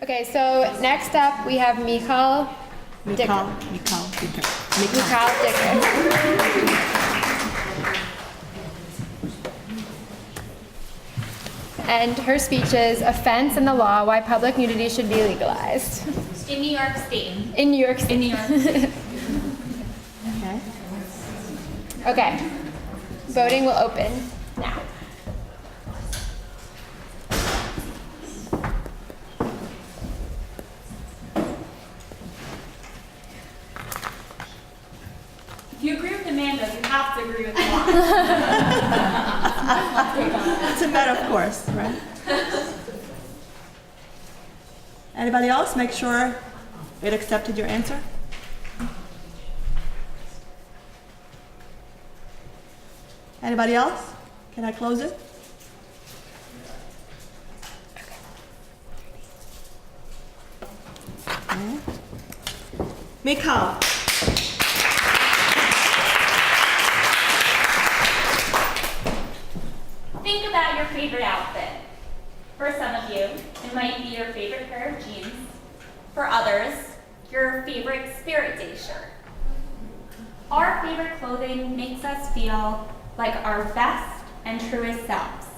Okay, so next up we have Michal Dicker. Michal Dicker. And her speech is Offense and the Law, Why Public Nudity Should Be Legalized. In New York State. In New York State. In New York State. Okay. Okay, voting will open now. If you agree with Amanda, you have to agree with the law. It's a matter of course, right? Anybody else? Make sure it accepted your answer. Anybody else? Can I close it? Okay. Michal. Think about your favorite outfit. For some of you, it might be your favorite pair of jeans. For others, your favorite Spirit Day shirt. Our favorite clothing makes us feel like our best and truest selves.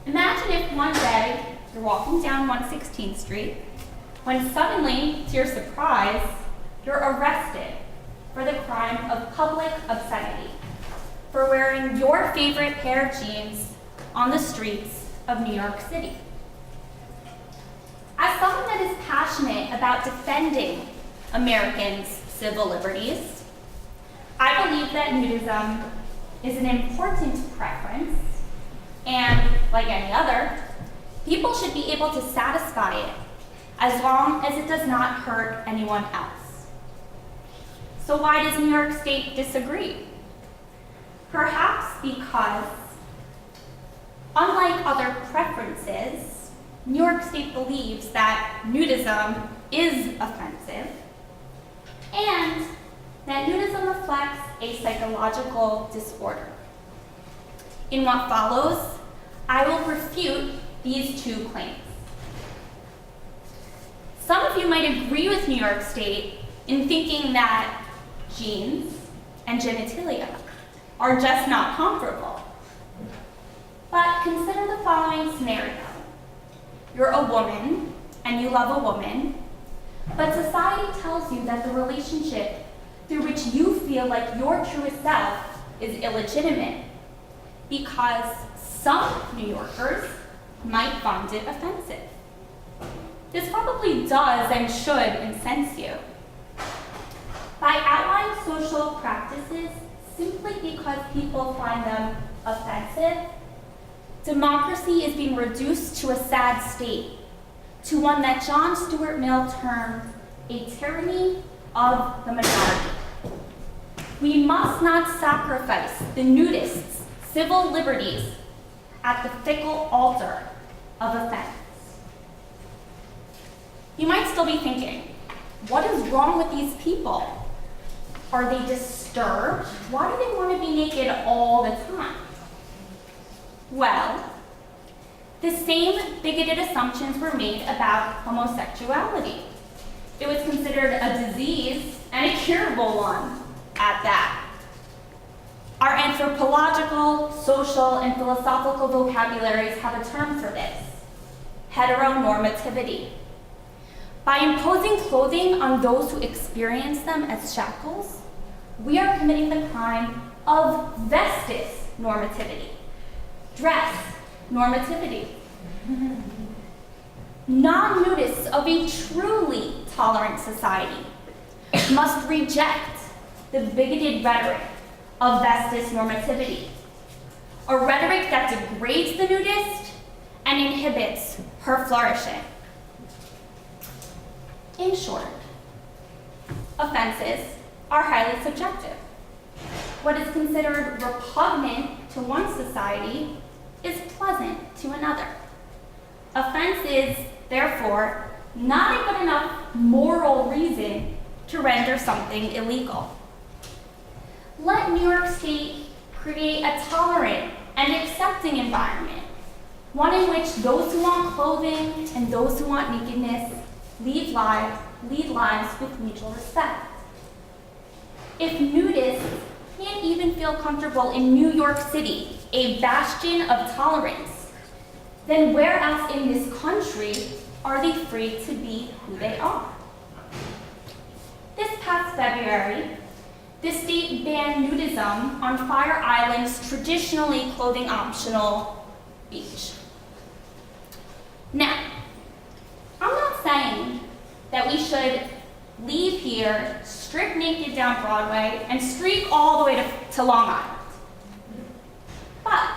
Imagine if one day you're walking down 116th Street, when suddenly, to your surprise, you're arrested for the crime of public obscenity, for wearing your favorite pair of jeans on the streets of New York City. As someone that is passionate about defending Americans' civil liberties, I believe that nudism is an important preference, and like any other, people should be able to satisfy it as long as it does not hurt anyone else. So why does New York State disagree? Perhaps because, unlike other preferences, New York State believes that nudism is offensive, and that nudism reflects a psychological disorder. In what follows, I will refute these two claims. Some of you might agree with New York State in thinking that jeans and genitalia are just not comparable. But consider the following scenario. You're a woman and you love a woman, but society tells you that the relationship through which you feel like your truest self is illegitimate because some New Yorkers might find it offensive. This probably does and should incense you. By outlawing social practices simply because people find them offensive, democracy is being reduced to a sad state, to one that John Stuart Mill termed a tyranny of the majority. We must not sacrifice the nudists' civil liberties at the fickle altar of offense. You might still be thinking, what is wrong with these people? Are they disturbed? Why do they want to be naked all the time? Well, the same bigoted assumptions were made about homosexuality. It was considered a disease and a curable one at that. Our anthropological, social, and philosophical vocabularies have a term for this: heteronormativity. By imposing clothing on those who experience them as shackles, we are committing the crime of vestis normativity, dress normativity. Non-nudists of a truly tolerant society must reject the bigoted rhetoric of vestis normativity, a rhetoric that degrades the nudist and inhibits her flourishing. In short, offenses are highly subjective. What is considered repugnant to one society is pleasant to another. Offense is, therefore, not a good enough moral reason to render something illegal. Let New York State create a tolerant and accepting environment one in which those who want clothing and those who want nakedness lead lives with mutual respect. If nudists can't even feel comfortable in New York City, a bastion of tolerance, then where else in this country are they free to be who they are? This past February, the state banned nudism on Fire Island's traditionally clothing-optional beach. Now, I'm not saying that we should leave here, strip naked down Broadway, and streak all the way to Long Island. But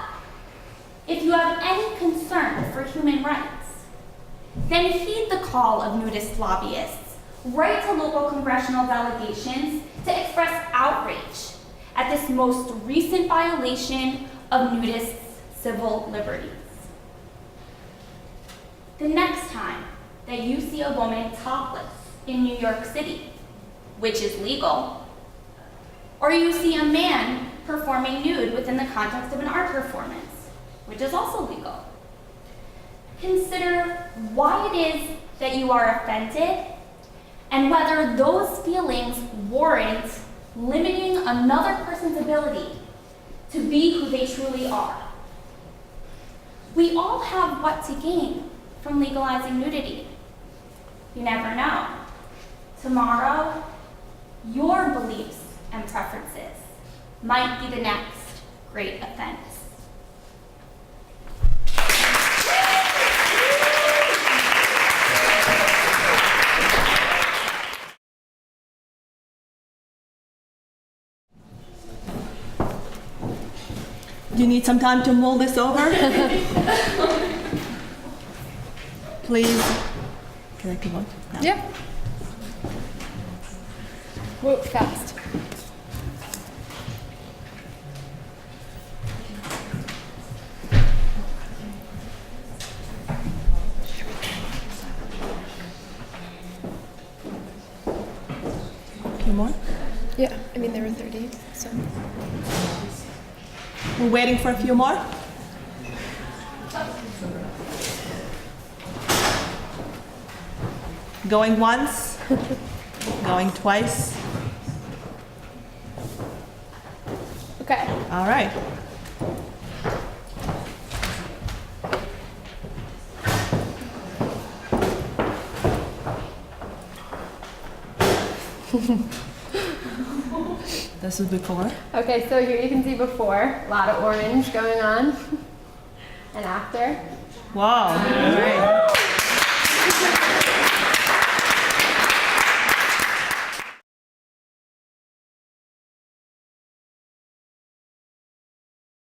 if you have any concern for human rights, then heed the call of nudist lobbyists. Write to local congressional delegations to express outrage at this most recent violation of nudists' civil liberties. The next time that you see a woman topless in New York City, which is legal, or you see a man performing nude within the context of an art performance, which is also legal, consider why it is that you are offended and whether those feelings warrant limiting another person's ability to be who they truly are. We all have what to gain from legalizing nudity. You never know. Tomorrow, your beliefs and preferences might be the next great offense. Do you need some time to mull this over? Please. Can I come on? No. Yeah. Whoa, fast. Few more? Yeah, I mean, there were 30, so. We're waiting for a few more. Going once, going twice. Okay. All right. This is before. Okay, so here you can see before, a lot of orange going on, and after. Wow. All right.